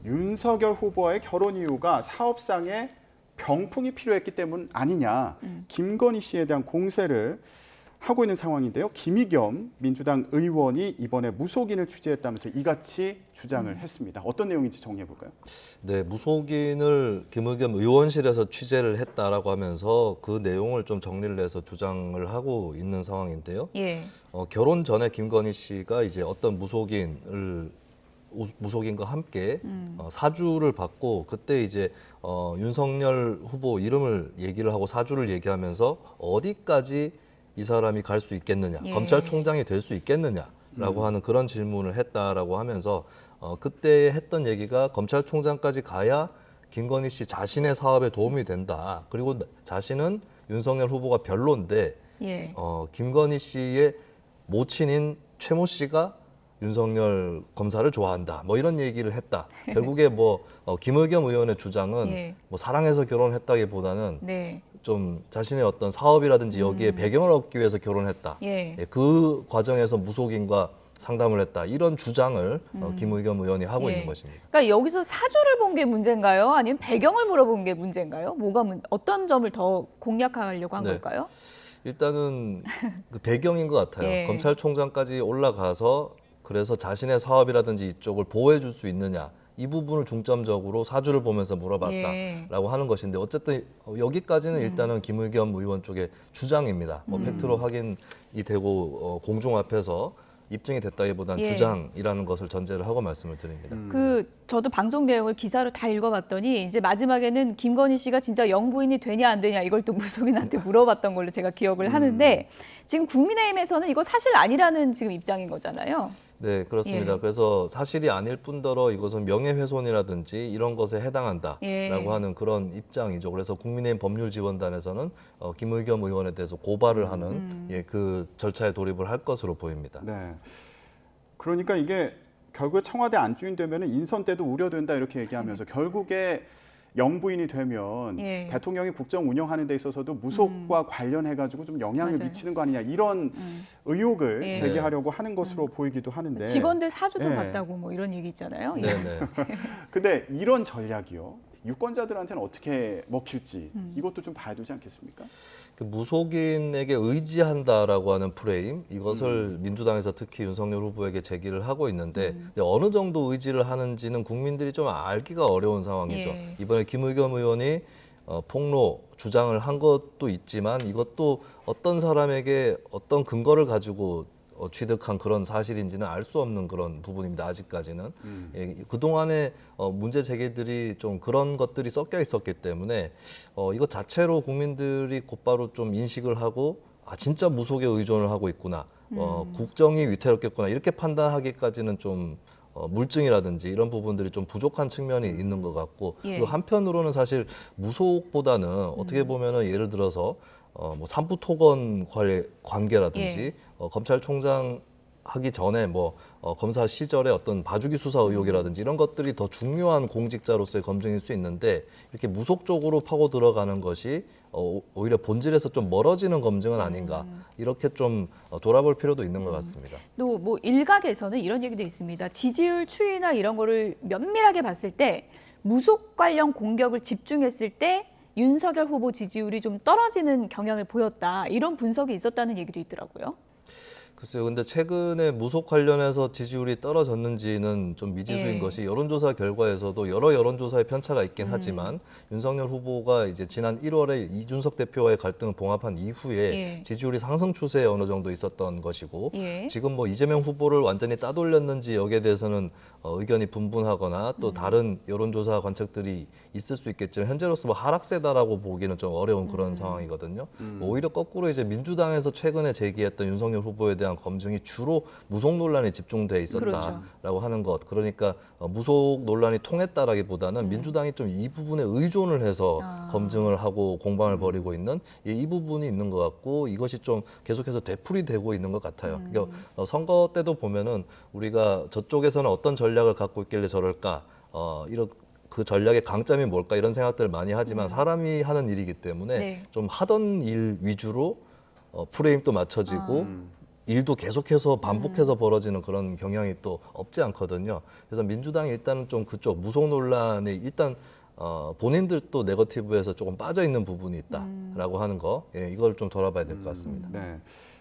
윤석열 후보와의 결혼 이유가 사업상의 병풍이 필요했기 때문 아니냐. 김건희 씨에 대한 공세를 하고 있는 상황인데요. 김의겸 민주당 의원이 이번에 무속인을 취재했다면서 이같이 주장을 했습니다. 어떤 내용인지 정리해 볼까요? 네, 무속인을 김의겸 의원실에서 취재를 했다라고 하면서 그 내용을 좀 정리를 해서 주장을 하고 있는 상황인데요. 예. 결혼 전에 김건희 씨가 이제 어떤 무속인과 함께 사주를 받고 그때 이제 윤석열 후보 이름을 얘기를 하고 사주를 얘기하면서 어디까지 이 사람이 갈 수 있겠느냐, 예. 검찰총장이 될 수 있겠느냐라고 하는 그런 질문을 했다라고 하면서 그때 했던 얘기가 검찰총장까지 가야 김건희 씨 자신의 사업에 도움이 된다. 그리고 자신은 윤석열 후보가 별론데 예. 김건희 씨의 모친인 최모 씨가 윤석열 검사를 좋아한다. 뭐 이런 얘기를 했다. 결국에 김의겸 의원의 주장은 예. 뭐 사랑해서 결혼했다기보다는 네. 좀 자신의 어떤 사업이라든지 여기에 배경을 얻기 위해서 결혼했다. 예. 그 과정에서 무속인과 상담을 했다. 이런 주장을 김의겸 의원이 하고 예. 있는 것입니다. 그러니까 여기서 사주를 본 게 문제인가요? 아니면 배경을 물어본 게 문제인가요? 어떤 점을 더 공략하려고 한 네. 걸까요? 일단은 그 배경인 것 같아요. 예. 검찰총장까지 올라가서 그래서 자신의 사업이라든지 이쪽을 보호해 줄 수 있느냐. 이 부분을 중점적으로 사주를 보면서 물어봤다라고 예. 하는 것인데 어쨌든 여기까지는 일단은 김의겸 의원 쪽의 주장입니다. 팩트로 확인이 되고 공중 앞에서 입증이 됐다기보다는 예. 주장이라는 것을 전제를 하고 말씀을 드립니다. 저도 방송 내용을 기사로 다 읽어봤더니 이제 마지막에는 김건희 씨가 진짜 영부인이 되냐 안 되냐 이걸 또 무속인한테 물어봤던 걸로 제가 기억을 하는데 지금 국민의힘에서는 이거 사실 아니라는 지금 입장인 거잖아요. 네, 그렇습니다. 예. 그래서 사실이 아닐 뿐더러 이것은 명예훼손이라든지 이런 것에 해당한다라고 예. 하는 그런 입장이죠. 그래서 국민의힘 법률지원단에서는 김의겸 의원에 대해서 고발을 하는 그 절차에 돌입을 할 것으로 보입니다. 네. 그러니까 이게 결국에 청와대 안주인 되면 인선 때도 우려된다 이렇게 얘기하면서 결국에 영부인이 되면 예. 대통령이 국정 운영하는 데 있어서도 무속과 관련해가지고 좀 영향을 맞아요. 미치는 거 아니냐 이런 의혹을 예. 제기하려고 하는 것으로 보이기도 하는데 직원들 사주도 예. 봤다고 뭐 이런 얘기 있잖아요. 예. 네네. 근데 이런 전략이요. 유권자들한테는 어떻게 먹힐지 이것도 좀 봐야 되지 않겠습니까? 그 무속인에게 의지한다라고 하는 프레임 이것을 민주당에서 특히 윤석열 후보에게 제기를 하고 있는데 근데 어느 정도 의지를 하는지는 국민들이 좀 알기가 어려운 상황이죠. 예. 이번에 김의겸 의원이 폭로 주장을 한 것도 있지만 이것도 어떤 사람에게 어떤 근거를 가지고 취득한 그런 사실인지는 알 수 없는 그런 부분입니다. 아직까지는. 예, 그동안의 문제 제기들이 좀 그런 것들이 섞여 있었기 때문에 이것 자체로 국민들이 곧바로 좀 인식을 하고 진짜 무속에 의존을 하고 있구나. 국정이 위태롭겠구나. 이렇게 판단하기까지는 좀 물증이라든지 이런 부분들이 좀 부족한 측면이 있는 것 같고 예. 그 한편으로는 사실 무속보다는 어떻게 보면은 예를 들어서 뭐 삼부토건 관계라든지 예. 검찰총장 하기 전에 검사 시절에 어떤 봐주기 수사 의혹이라든지 이런 것들이 더 중요한 공직자로서의 검증일 수 있는데 이렇게 무속적으로 파고 들어가는 것이 오히려 본질에서 좀 멀어지는 검증은 아닌가 이렇게 좀 돌아볼 필요도 있는 것 같습니다. 또 뭐 일각에서는 이런 얘기도 있습니다. 지지율 추이나 이런 거를 면밀하게 봤을 때 무속 관련 공격을 집중했을 때 윤석열 후보 지지율이 좀 떨어지는 경향을 보였다. 이런 분석이 있었다는 얘기도 있더라고요. 글쎄요, 근데 최근에 무속 관련해서 지지율이 떨어졌는지는 좀 미지수인 예. 것이 여론조사 결과에서도 여러 여론조사에 편차가 있긴 하지만 윤석열 후보가 이제 지난 1월에 이준석 대표와의 갈등을 봉합한 이후에 예. 지지율이 상승 추세에 어느 정도 있었던 것이고 예. 지금 이재명 후보를 완전히 따돌렸는지 여기에 대해서는 의견이 분분하거나 또 다른 여론조사 관측들이 있을 수 있겠지만 현재로서 하락세다라고 보기는 좀 어려운 그런 상황이거든요. 오히려 거꾸로 이제 민주당에서 최근에 제기했던 윤석열 후보에 대한 검증이 주로 무속 논란에 집중돼 있었다라고 그렇죠. 하는 것. 그러니까 무속 논란이 통했다라기보다는 민주당이 좀 이 부분에 의존을 해서 검증을 하고 공방을 벌이고 있는 이 부분이 있는 것 같고 이것이 좀 계속해서 되풀이되고 있는 것 같아요. 그러니까 선거 때도 보면은 우리가 저쪽에서는 어떤 전략을 갖고 있길래 저럴까 이런 그 전략의 강점이 뭘까 이런 생각들을 많이 하지만 사람이 하는 일이기 때문에 네. 좀 하던 일 위주로 프레임도 맞춰지고 일도 계속해서 반복해서 벌어지는 그런 경향이 또 없지 않거든요. 그래서 민주당이 일단은 좀 그쪽 무속 논란이 일단 본인들도 네거티브에서 조금 빠져 있는 부분이 있다라고 하는 거, 예, 이걸 좀 돌아봐야 될 것 같습니다. 네.